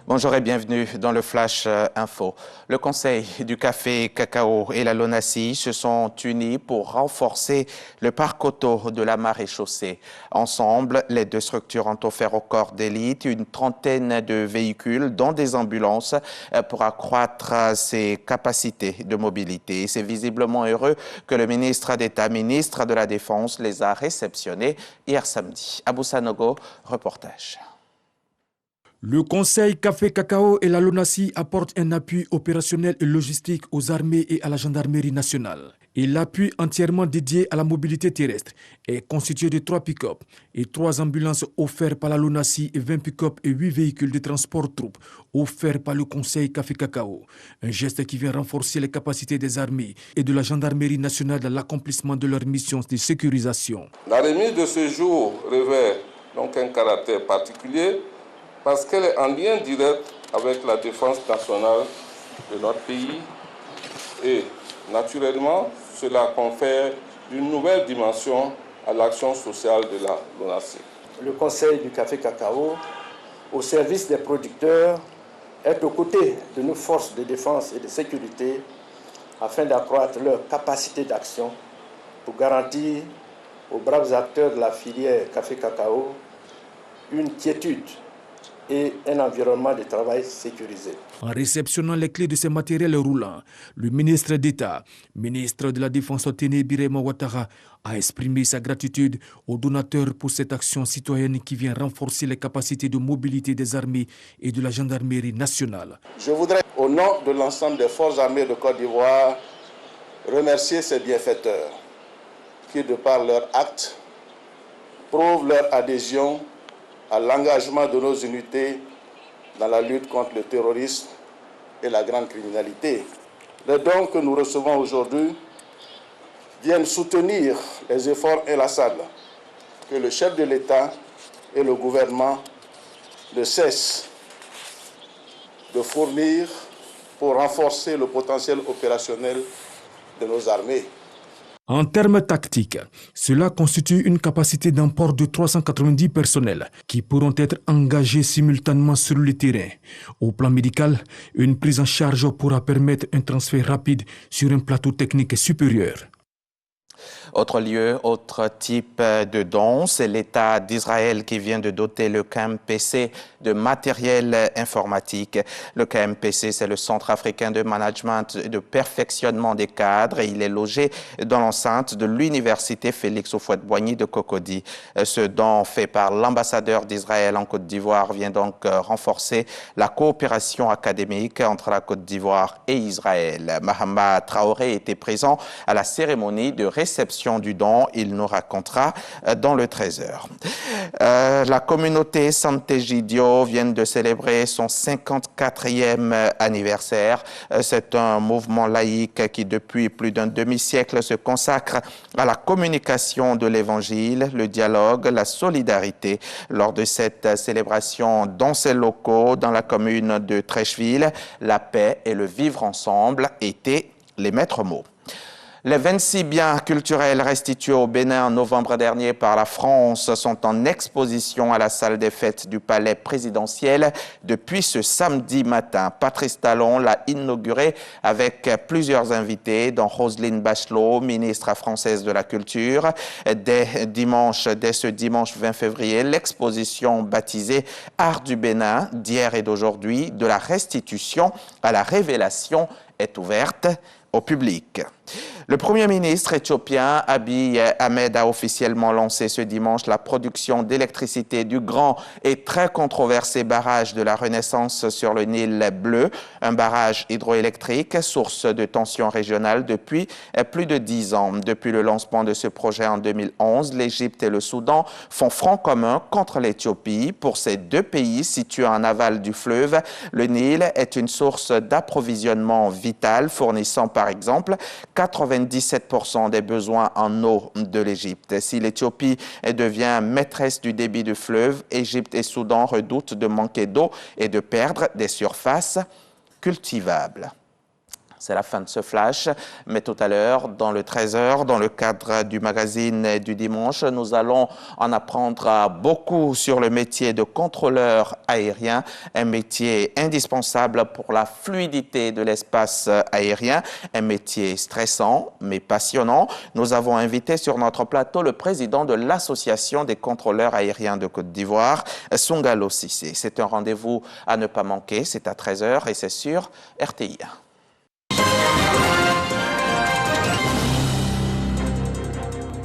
Bonjour et bienvenue dans le Flash Info. Le Conseil du café cacao et la LONASI se sont unis pour renforcer le parc auto de la Maréchaussée. Ensemble, les deux structures ont offert au corps d'élite une trentaine de véhicules, dont des ambulances, pour accroître ses capacités de mobilité. C'est visiblement heureux que le ministre d'État, ministre de la Défense, les a réceptionnés hier samedi. Abou Sanogo, reportage. Le Conseil Café Cacao et la LONASI apportent un appui opérationnel et logistique aux armées et à la gendarmerie nationale. Et l'appui entièrement dédié à la mobilité terrestre est constitué de 3 pick-up et 3 ambulances offertes par la LONASI et 20 pick-up et 8 véhicules de transport troupes offerts par le Conseil Café Cacao. Un geste qui vient renforcer les capacités des armées et de la gendarmerie nationale dans l'accomplissement de leurs missions de sécurisation. La remise de ce jour revêt donc un caractère particulier parce qu'elle est en lien direct avec la défense nationale de notre pays et naturellement cela confère une nouvelle dimension à l'action sociale de la LONASI. Le Conseil du Café Cacao, au service des producteurs, est aux côtés de nos forces de défense et de sécurité afin d'accroître leur capacité d'action pour garantir aux braves acteurs de la filière Café Cacao une quiétude et un environnement de travail sécurisé. En réceptionnant les clés de ces matériels roulants, le ministre d'État, ministre de la Défense Téné Birema Ouattara, a exprimé sa gratitude aux donateurs pour cette action citoyenne qui vient renforcer les capacités de mobilité des armées et de la gendarmerie nationale. Je voudrais, au nom de l'ensemble des forces armées de Côte d'Ivoire, remercier ces bienfaiteurs qui, de par leurs actes, prouvent leur adhésion à l'engagement de nos unités dans la lutte contre le terrorisme et la grande criminalité. Les dons que nous recevons aujourd'hui viennent soutenir les efforts inlassables que le chef de l'État et le gouvernement ne cessent de fournir pour renforcer le potentiel opérationnel de nos armées. En termes tactiques, cela constitue une capacité d'emport de 390 personnels qui pourront être engagés simultanément sur le terrain. Au plan médical, une prise en charge pourra permettre un transfert rapide sur un plateau technique supérieur. Autre lieu, autre type de don, c'est l'État d'Israël qui vient de doter le KMPC de matériel informatique. Le KMPC, c'est le Centre africain de management et de perfectionnement des cadres et il est logé dans l'enceinte de l'Université Félix Houphouët-Boigny de Cocody. Ce don fait par l'ambassadeur d'Israël en Côte d'Ivoire vient donc renforcer la coopération académique entre la Côte d'Ivoire et Israël. Mahama Traoré était présent à la cérémonie de réception du don, il nous racontera dans le 13h. La communauté Sant'Egidio vient de célébrer son 54e anniversaire. C'est un mouvement laïque qui depuis plus d'un demi-siècle se consacre à la communication de l'évangile, le dialogue, la solidarité. Lors de cette célébration dans ses locaux, dans la commune de Trècheville, la paix et le vivre ensemble étaient les maîtres mots. Les 26 biens culturels restitués au Bénin en novembre dernier par la France sont en exposition à la salle des fêtes du palais présidentiel depuis ce samedi matin. Patrice Talon l'a inauguré avec plusieurs invités, dont Roselyne Bachelot, ministre française de la Culture. Dès ce dimanche 20 février, l'exposition baptisée Art du Bénin d'hier et d'aujourd'hui, de la restitution à la révélation, est ouverte au public. Le Premier ministre éthiopien Abiy Ahmed a officiellement lancé ce dimanche la production d'électricité du grand et très controversé barrage de la Renaissance sur le Nil Bleu, un barrage hydroélectrique, source de tensions régionales depuis plus de 10 ans. Depuis le lancement de ce projet en 2011, l'Égypte et le Soudan font front commun contre l'Éthiopie. Pour ces deux pays situés en aval du fleuve, le Nil est une source d'approvisionnement vitale, fournissant par exemple 97% des besoins en eau de l'Égypte. Si l'Éthiopie devient maîtresse du débit du fleuve, Égypte et Soudan redoutent de manquer d'eau et de perdre des surfaces cultivables. C'est la fin de ce flash, mais tout à l'heure, dans le 13h, dans le cadre du magazine du dimanche, nous allons en apprendre beaucoup sur le métier de contrôleur aérien, un métier indispensable pour la fluidité de l'espace aérien, un métier stressant mais passionnant. Nous avons invité sur notre plateau le président de l'Association des contrôleurs aériens de Côte d'Ivoire, Sungalo Cissé. C'est un rendez-vous à ne pas manquer, c'est à 13h et c'est sur RTI.